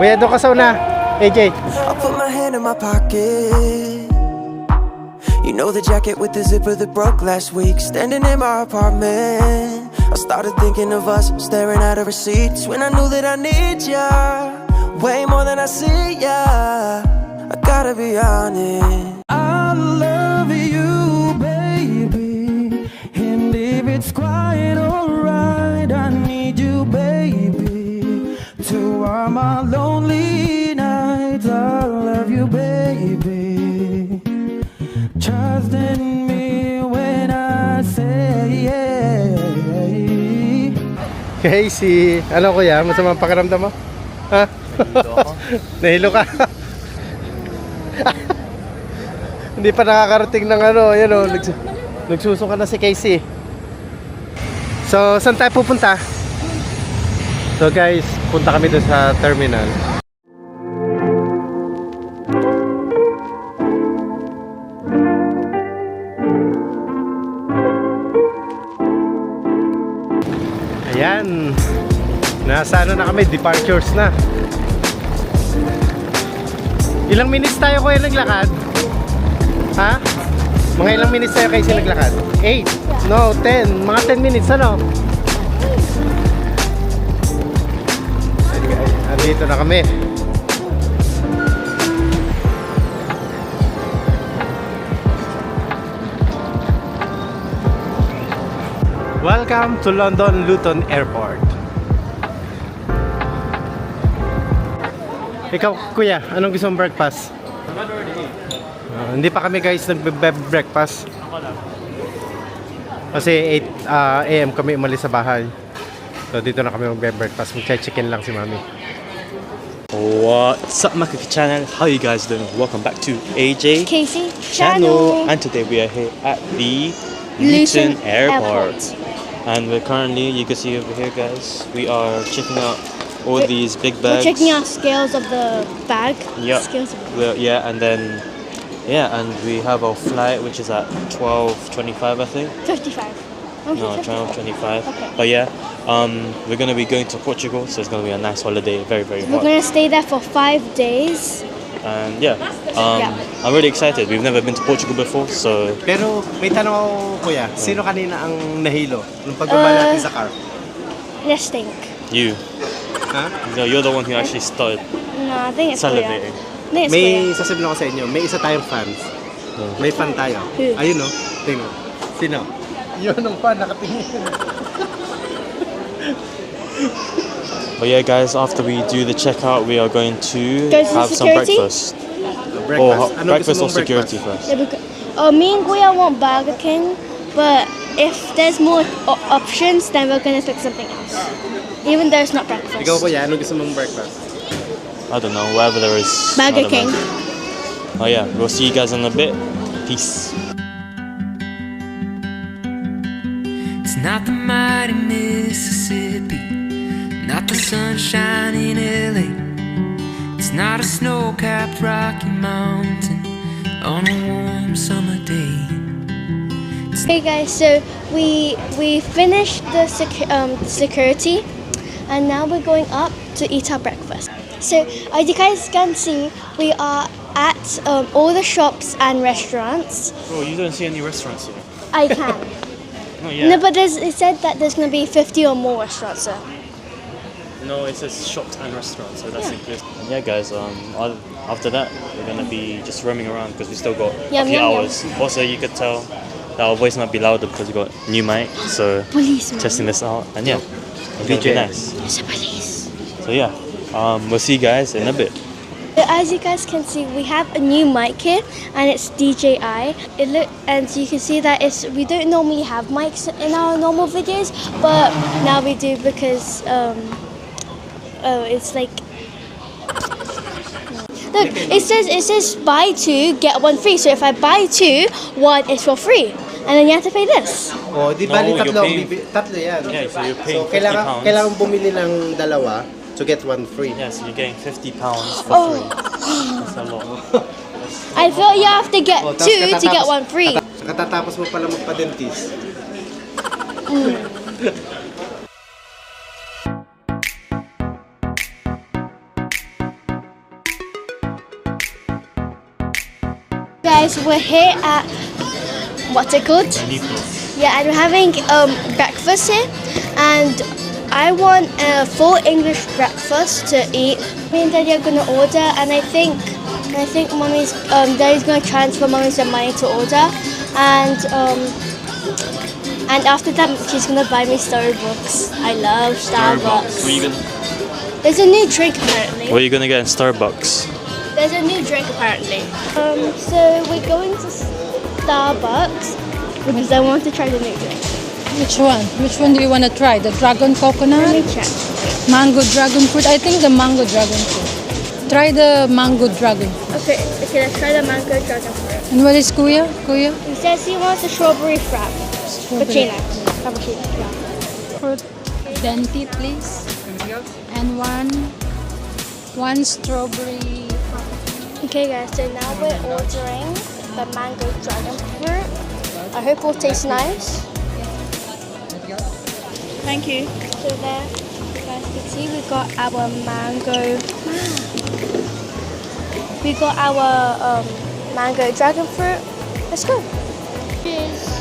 Kuya, doon ka sa una. AJ. I put my hand in my pocket. You know the jacket with the zipper that broke last week. Standing in my apartment, I started thinking of us, staring at our receipts. When I knew that I need ya way more than I see ya. I gotta be honest, I love you, baby. And if it's quite alright, I need you, baby. To all my lonely nights, I love you, baby. Trust in me when I say yeah. Casey, ano kuya? Masamang pakiramdam mo? Ha? Nahilo ka? Hindi pa nakakarating ng ano, yan o, nagsusuka na si Casey. So, saan tayo pupunta? So guys, punta kami doon sa terminal. Ayan, nasa ano na kami, departures na. Ilang minutes tayo kuya naglakad? Ha? Mga ilang minutes tayo kayo naglakad? 8? No, 10. Mga 10 minutes ano? Andito na kami. Welcome to London Luton Airport. Ikaw kuya, anong gusto mong breakfast? Hindi pa kami guys nagbe-breakfast. Kasi 8 AM kami umalis sa bahay. So dito na kami magbe-breakfast. Mag-chicken lang si mami. What's up, Makaka channel? How you guys doing? Welcome back to AJ Casey channel. And today we are here at the Luton Airport. And we're currently, you can see over here guys, we are checking out all these big bags. We're checking out scales of the bag. Yep. Scales of the bag. Well, yeah, and then and we have our flight which is at 12:25 I think. 55. Okay, No, 55. 12:25. Okay. But yeah, we're gonna be going to Portugal, so it's gonna be a nice holiday. Very very We're hot. gonna stay there for 5 days. And yeah, I'm really excited. We've never been to Portugal before, so Pero may tanong ako kuya, sino kanina ang nahilo nung pagbaba natin sa car? Let's think. you. Ha? No, you're the one who actually started No, I think it's Kuya. salivating. I think it's May Kuya. sasabihin ako sa inyo, may isa tayong fans. May fan tayo. Who? Ayun no, tingnan. Sino? Yun ang fan, nakatingin. But yeah, guys, after we do the checkout, we are going to Go to have some security? breakfast. Breakfast. Anong Breakfast gusto or mong security breakfast? first? Yeah, me and Kuya want Burger King, but if there's more options, then we're gonna pick something else. Even though it's not breakfast. Ikaw kuya, anong gusto mong breakfast? I don't know, wherever there is. I Burger don't King. know. Oh yeah, we'll see you guys in a bit. Peace. It's not the mighty Mississippi, not the sunshine in LA. It's not a snow-capped Rocky Mountain on a warm summer day. Hey guys, so we finished the security, and now we're going up to eat our breakfast. So as you guys can see, we are at all the shops and restaurants. Bro, you don't see any restaurants here. I can. No, No, but it said that there's going to be 50 or more restaurants. So. No, it says shops and restaurants, so that's included. And yeah, guys. After that, we're gonna be just roaming around because we still got Yum, a few yum, yum. hours. Also, you could tell that our voice might be louder because we got new mic, so Policeman. testing this out. And yeah, it's gonna be DJ. nice. It's a police. So yeah, we'll see you guys in a bit. So as you guys can see, we have a new mic here, and it's DJI. And you can see that we don't normally have mics in our normal videos, but now we do because it's like. Look, it says buy 2 get 1 free. So if I buy 2, 1 is for free, and then you have to pay this. Oh, di No, bali you're tatlo, paying- tatlo yan. Yeah, so you're paying So 50 kailangan pounds. kailangan bumili ng dalawa to get one free. Yeah, so you're getting £50 for Oh. free. That's a lot. I thought you have to get Oh, tapos 2 to get 1 free. Katatapos mo pala magpa-dentist. guys, we're here at what's it called? Yeah, and we're having breakfast here, and I want a full English breakfast to eat. Me and Daddy are gonna order, and I think Mommy's Daddy's gonna transfer Mommy some money to order, and after that she's gonna buy me Starbucks. I love Starbucks. What are you gonna, There's a new drink apparently. what are you gonna get in Starbucks? There's a new drink apparently. So we're going to Starbucks because I want to try the new drink. Which one? Which one do you want to try? The dragon coconut? Let me check. Mango dragon fruit? I think the mango dragon fruit. Try the mango dragon fruit. Okay, let's try the mango dragon fruit. And what is Kuya? Kuya? He says he wants a strawberry frap. Cappuccino. Cappuccino, yeah. Fruit. Venti, please. And one strawberry. Okay guys, so now we're ordering the mango dragon fruit. I hope it will taste nice. Thank you. So there, you guys can see we got our mango. We got our mango dragon fruit. Let's go. Cheers.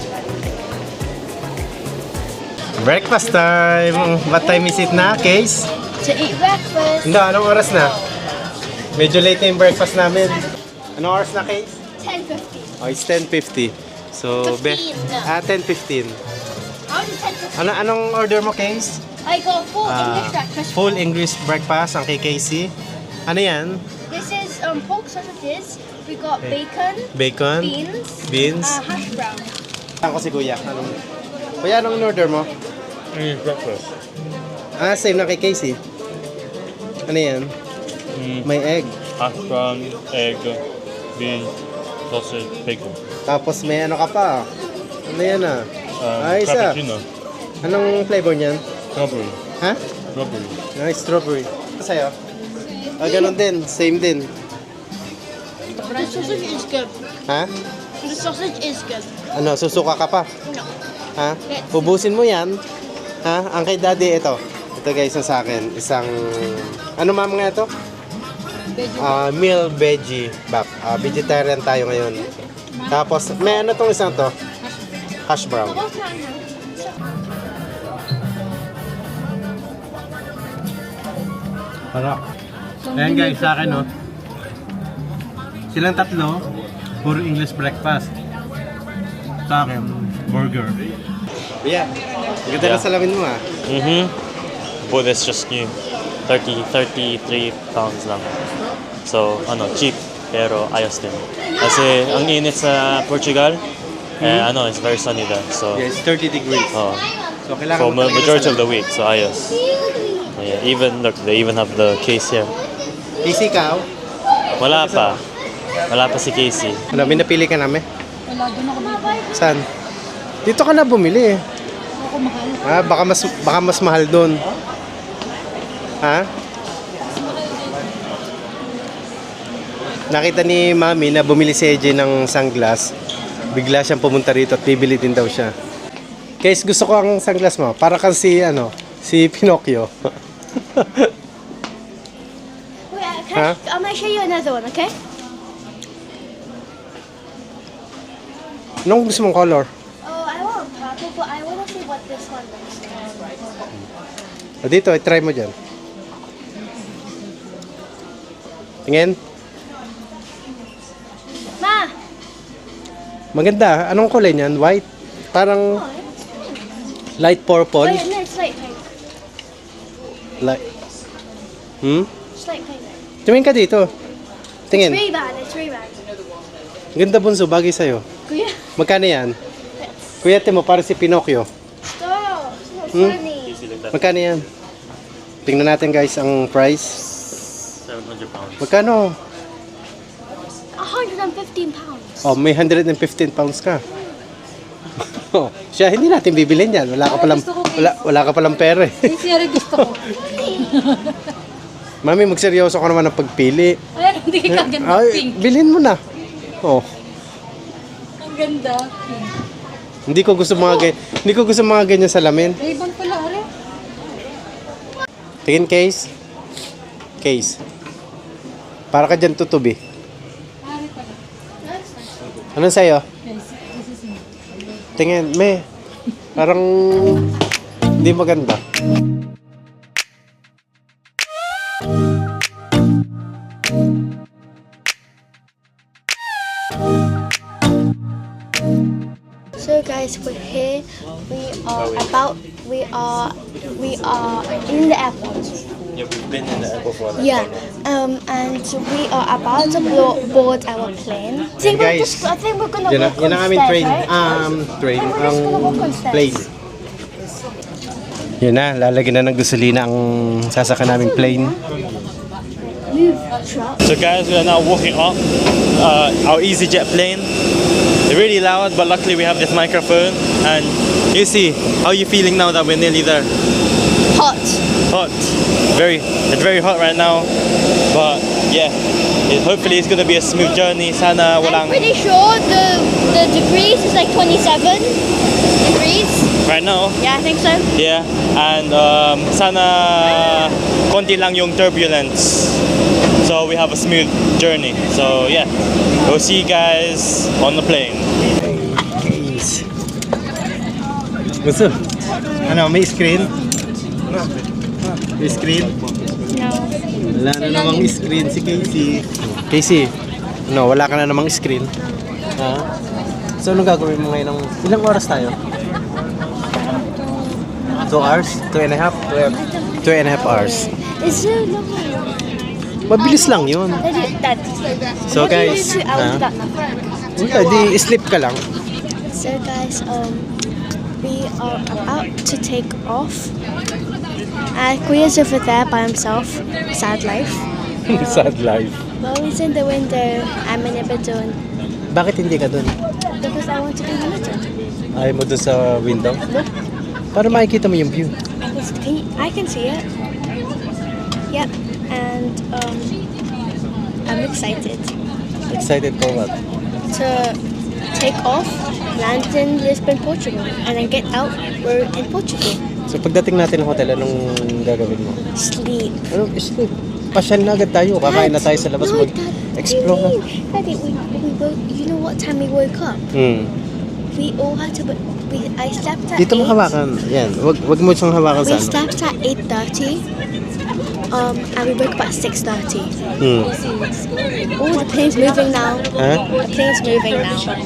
Breakfast time! What time is it na, Case? To eat breakfast. Hindi, anong oras na? Medyo late na yung breakfast namin. Anong oras na, Case? 10:50. Oh, it's 10:50. So, 15 na. 10:15. How did 10:50? Anong order mo, Case? I got full English breakfast. Full English breakfast ang kay Casey. Ano yan? This is pork sausages. We got bacon, Bacon? beans, Beans? hash brown. Ako si Kuya. Kuya, anong order mo? Breakfast. Same na kay Casey. Ano yan? May egg. Hash brown, egg, bean, sausage, bacon. Tapos may ano ka pa. Ano yan isa. Anong flavor niyan? Strawberry. Ha? Strawberry. Strawberry. Sa'yo? Ganun din. Same din. The sausage is good. Ha? The sausage is good. Ano, susuka ka pa? No. Ha? Ubusin mo yan. Ha? Ang kay daddy, ito. Ito guys, yung sa akin. Isang... Ano ma'am nga ito? Meal veggie bap. Vegetarian tayo ngayon. Tapos, may ano tong isang to? Hash brown. Harap. Ayan guys, sa akin no. Silang tatlo, puro English breakfast. Sa akin, burger. Yeah. Maganda na salamin mo But it's just new. 33 pounds lang. So, cheap. Pero ayos din. Kasi ang init sa Portugal, it's very sunny there. So, Yeah, it's 30 degrees. oh, So, kailangan for mo talaga majority of ng the week. So, ayos. Yeah, even, look, they even have the case here. salamin. Casey, ikaw? Wala pa. Wala pa si Casey. Ano, may napili ka namin? Wala, doon ako dito. Saan? Dito ka na bumili eh. Ako mahal. Baka mas mahal doon. Ha? Nakita ni Mami na bumili si AJ ng sunglass. Bigla siyang pumunta rito at bibili din daw siya. Guys, gusto ko ang sunglass mo. Para kang si Pinocchio. Wait, Huh? I might show you another one, okay? Anong gusto mong color? Oh, I want purple, but I want to see what this one looks like. Dito, try mo dyan. Tingin. Ma! Maganda. Anong kulay niyan? White? Parang Oh, it's pink. light purple. Wait, no, it's light pink. Light. It's light pink. Tumingin ka dito. Tingin. It's Ray-Ban. Ganda bunso, bagay sa'yo. Kuya, Magkano yan? Kuya Timo, para si Pinocchio. stop. It's not funny. Magkano yan? Tingnan natin guys ang price. 700 pounds. Magkano? 115 pounds. Oh, may 115 pounds ka. Oh, siya, hindi natin bibilhin yan. Wala ka palang pera eh. Sincerely gusto ko. Mami, magseryoso ka naman ng pagpili. Ay, hindi ka ganda Ay, pink. bilhin mo na. Oh, Ang ganda. Pink. hindi ko gusto mga ganyan salamin. Ray-Ban pala, are. Tingin case. Case. Para ka dyan tutubi. Are pala. Anong sa'yo? Tingin, me. Parang hindi maganda. So guys, we're here. We are in the airport. Yeah, we've been in the airport for like Yeah. And we are about to board our plane. guys, I think we're gonna Yan walk on ang aming stairs, train. right? We're just gonna walk on stairs. Plane. Yun na, lalagyan na ng gasolina ang sasaka naming plane. So guys, we are now walking off our EasyJet plane. They're really loud, but luckily we have this microphone. And you see, how are you feeling now that we're nearly there? Hot. Hot. It's very hot right now. But yeah, hopefully it's gonna be a smooth journey. Sana I'm walang pretty sure the degrees is like 27 degrees. right now. Yeah, I think so. Yeah, and sana konti lang yung turbulence. So we have a smooth journey. So yeah, we'll see you guys on the plane. Guys. Gusto? Ano, may screen? May screen? No. Wala na namang screen si Casey. Casey, no, wala ka na namang screen. Ha? So, anong gagawin mo ngayon? Ilang oras tayo? 2 hours? 2.5? 2.5 hours. Is it long? Mabilis lang yun. So guys, wala, di sleep ka lang. So guys, we are about to take off. Kuya's over there by himself. Sad life. Sad life. Well, he's in the window. I'm in the doon. Bakit hindi ka dun? Because I want to be limited. Ayaw mo dun sa window? Para makikita mo yung view. I can see it. Yep. And I'm excited Excited for what? to take off, land in Lisbon, Portugal, and then get out. We're in Portugal. So pagdating natin ng hotel, anong gagawin mo? Sleep. Ano, sleep. Pasyal na agad tayo. Kakain na tayo sa labas. No, Dad, Mag-explore na. Daddy, we woke, you know what time we woke up? We all had to, I slept at Dito mo 8. hawakan. Yan. Wag mo siyang hawakan We sa ano. slept at 8:30. And we woke up at 6:30. Oh, the plane's moving now. Huh? The plane's moving now. So,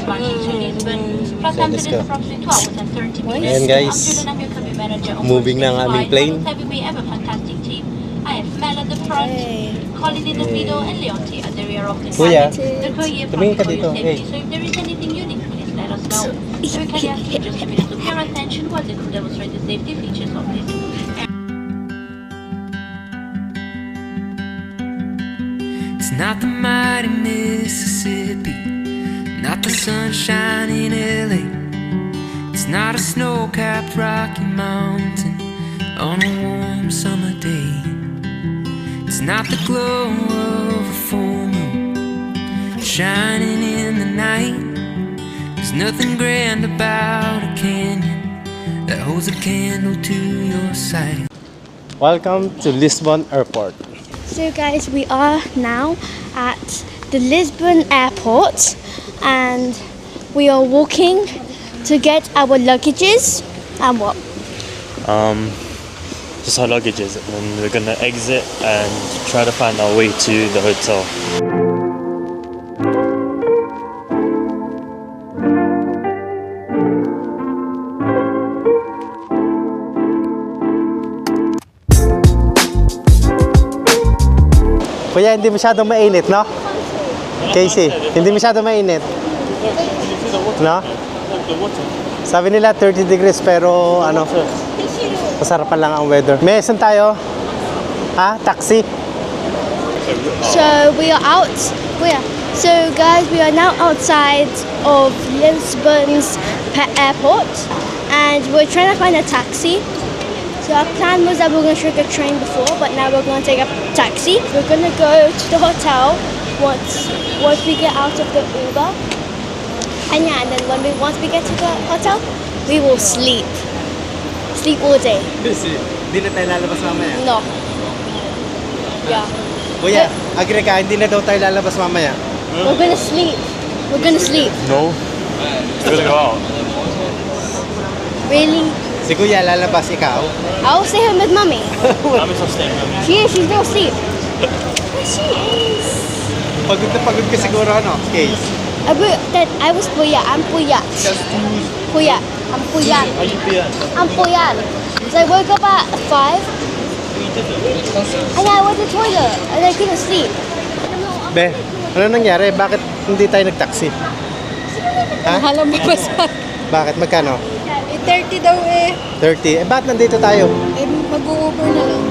let's go. Ayan guys. Moving na ang aming plane. Hey. Kuya, tumingin ka dito. Hey. So if there is anything unique, please let us know. So we can ask you just a minute of your attention while they demonstrate the safety features of this. It's not the mighty Mississippi, not the sunshine in LA. It's not a snow-capped Rocky Mountain on a warm summer day. It's not the glow of a full moon shining in the night. There's nothing grand about a canyon that holds a candle to your sight. Welcome to Lisbon Airport. So guys, we are now at the Lisbon airport and we are walking to get our luggages and what? Just our luggages, and then we're gonna exit and try to find our way to the hotel. Kuya, hindi masyadong mainit, no? Casey, hindi masyadong mainit. No? Sabi nila 30 degrees pero ano, masarapan lang ang weather. May saan tayo? Ha? Taxi? So we are out. So guys, we are now outside of Lisbon's airport and we're trying to find a taxi. So our plan was that we were going to take a train before, but now we're going to take a taxi. We're going to go to the hotel once we get out of the Uber. And yeah, and then once we get to the hotel, we will sleep. Sleep all day. Hindi na tayo lalabas mamaya. No. Yeah. Kuya, agree ka, hindi na daw tayo lalabas mamaya. We're going to sleep. We're gonna sleep. No. We're gonna go out. Really? Si Kuya lalabas, ikaw. I'll stay home with mommy. I'm so staying. She's gonna sleep. She is. Pagod na pagod ka siguro, ano? Case. I was Puya. I'm Puyat. Puya. I'm Puyat. Are you Pian? I'm Puyat. So I woke up at 5. And I went to the toilet. And I couldn't sleep. Be, ano nangyari? Bakit hindi tayo nag-taxi? Ha? Halang babasa. Bakit? Magkano? 30 daw eh. 30. Eh, bakit nandito tayo? Eh, mag-u-Uber na lang.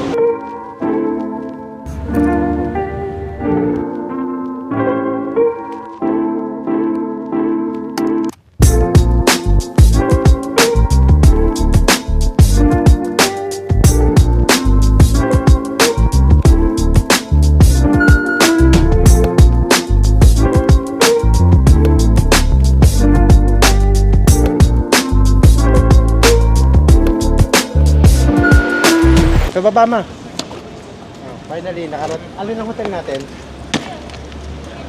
Sa baba, ma. Oh, finally, alin ang hotel natin?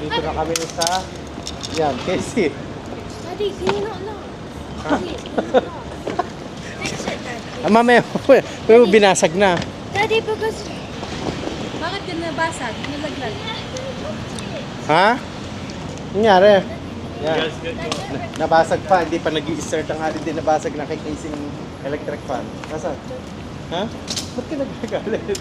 Dito na kami sa... Yan, Casey. Daddy, can you not laugh? Ah, mamaya, binasag na. Daddy, because... Bakit yun nabasag? Nalaglag? Ha? Nangyari? Yan. Nabasag pa, hindi pa nag-i-start ang hali din. Nabasag na kay Casey ng electric fan. Nasaan? Ha? Ba't ka nagagalit?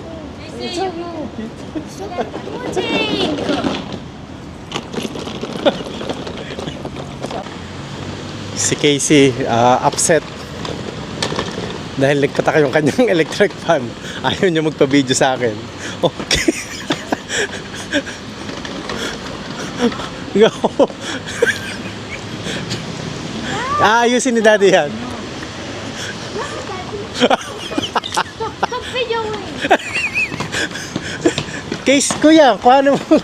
Si Casey, upset. Dahil nagpataka yung kanyang electric fan. Ayaw niya magpa-video sa akin. Okay. Go. Ayusin ni Daddy yan. Case, kuya, kung ano mo.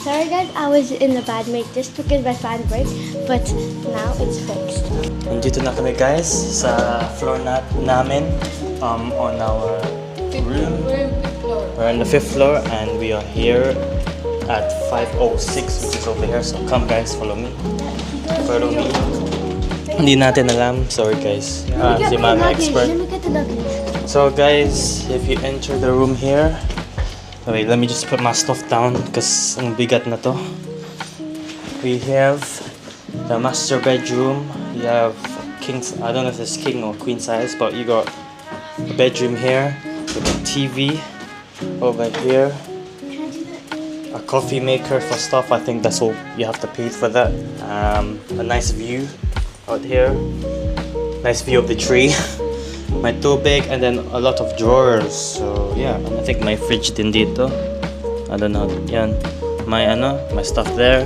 Sorry guys, I was in a bad mood just because my fan broke, but now it's fixed. Nandito na kami guys sa floor namin on our room. We're on the 5th floor and we are here at 506 which is over here. So come guys, follow me. Follow me. Hindi natin alam. Sorry guys. Si Mama expert. Let me get the luggage. So guys, if you enter the room here, wait, let me just put my stuff down because ang bigat na to. We have the master bedroom. You have I don't know if it's king or queen size, but you got a bedroom here with a TV over here. A coffee maker for stuff. I think that's all you have to pay for that. A nice view out here. Nice view of the tree. My toe bag and then a lot of drawers. So yeah, and I think my fridge din dito. I don't know. Yan. My stuff there.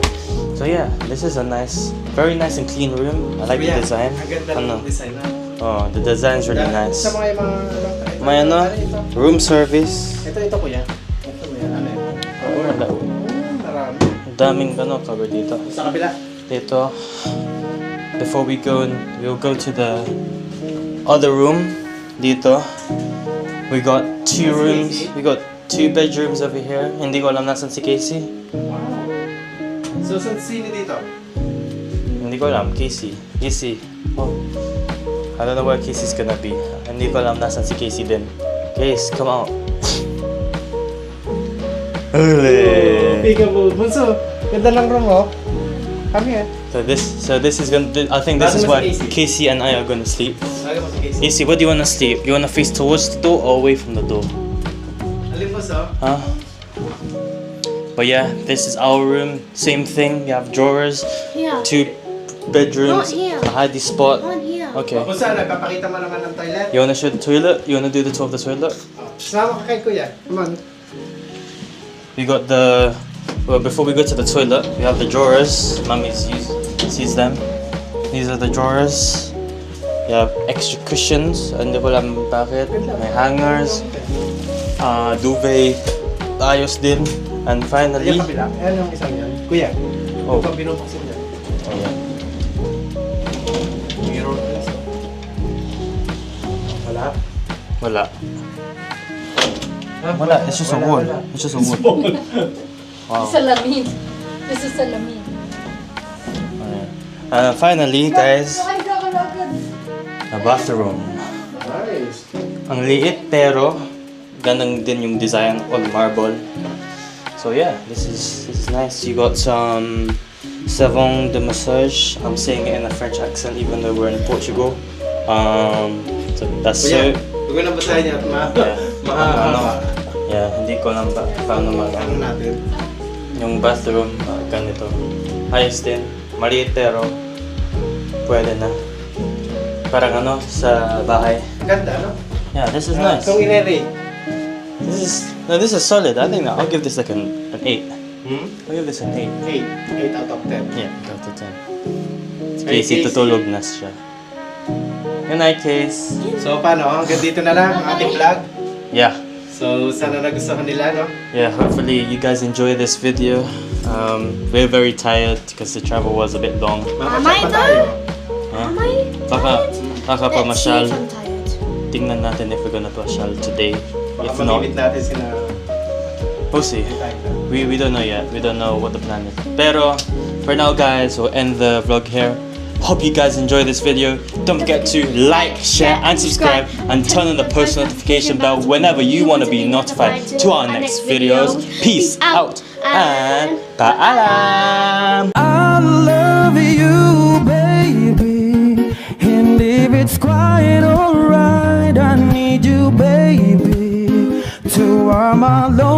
So yeah, this is a very nice and clean room. I like the design. design na. Oh, the design is really nice. Sa mga May room service. Ito kuya. Ito may ano yan. Marami. Daming cover dito. Sa kabila. Dito. Before we'll go to the other room. Dito. We got 2 rooms. We got 2 bedrooms over here. Hindi ko alam nasan si Casey. So, sino dito? Hindi ko alam. Casey. Oh. I don't know where Casey's gonna be. Hindi ko alam nasan si Casey din. Case, come out. Peekaboo. Bunso, ganda lang room oh. Come here. So this is I think this is where Casey and I are gonna sleep. Casey, what do you wanna sleep? You wanna face towards the door or away from the door? Alin po so? Huh? But yeah, this is our room. Same thing. You have drawers, Yeah. 2 bedrooms, Not here. a hidey spot. On here. Okay. Kung saan, nagpapakita mo naman ng toilet? You wanna show the toilet? You wanna do the tour of the toilet? Sama ka kay kuya. Come on. We got before we go to the toilet, we have the drawers. Mommy sees them. These are the drawers. You have extra cushions. Hindi ko alam bakit. May hangers. Duvet. Ayos din. And finally, Ayan kabila. Ayan yung isang yan. Kuya. Oh. Pag binubuksin yan. ayan. Mirror glass. Wala. Wala. Wala. It's just a wall. It's just a wall. Wow. Salamin. This is salamin. Finally, guys, a bathroom. Nice. Ang liit pero ganang din yung design, all marble. So yeah, this is nice. You got some savon de massage. I'm saying it in a French accent even though we're in Portugal. So that's Kuya, so. huwag ko na basahin niya at Yeah, hindi ko lang paano ano natin. yung bathroom, ganito. Ayos din. Maliit pero pwede na. Parang ano, sa bahay. Ganda, no? Yeah, this is nice. Itong inere. This is solid. I think that I'll give this like an 8. I'll give this an 8. 8 out of 10. Yeah, out of 10. Si Casey tutulog na siya. Good night, Case. So paano? Hanggang dito na lang ang ating vlog. Yeah. So sana nagustuhan nila, no? Yeah, hopefully you guys enjoy this video. We're very tired because the travel was a bit long. Mamasyal pa tayo. Huh? Am I? Baka pa Let's see masyal. if I'm tired. Tingnan natin if we're gonna pasyal today. Baka If not, mamimit natin sila. we'll see. We don't know yet. We don't know what the plan is. Pero for now, guys, we'll end the vlog here. Hope you guys enjoy this video. Don't forget to like, share, and subscribe, and turn on the post notification bell whenever you want to be notified to our next videos. Peace out and paalam. I love you, baby. And if it's quite alright, I need you, baby, to warm my lonely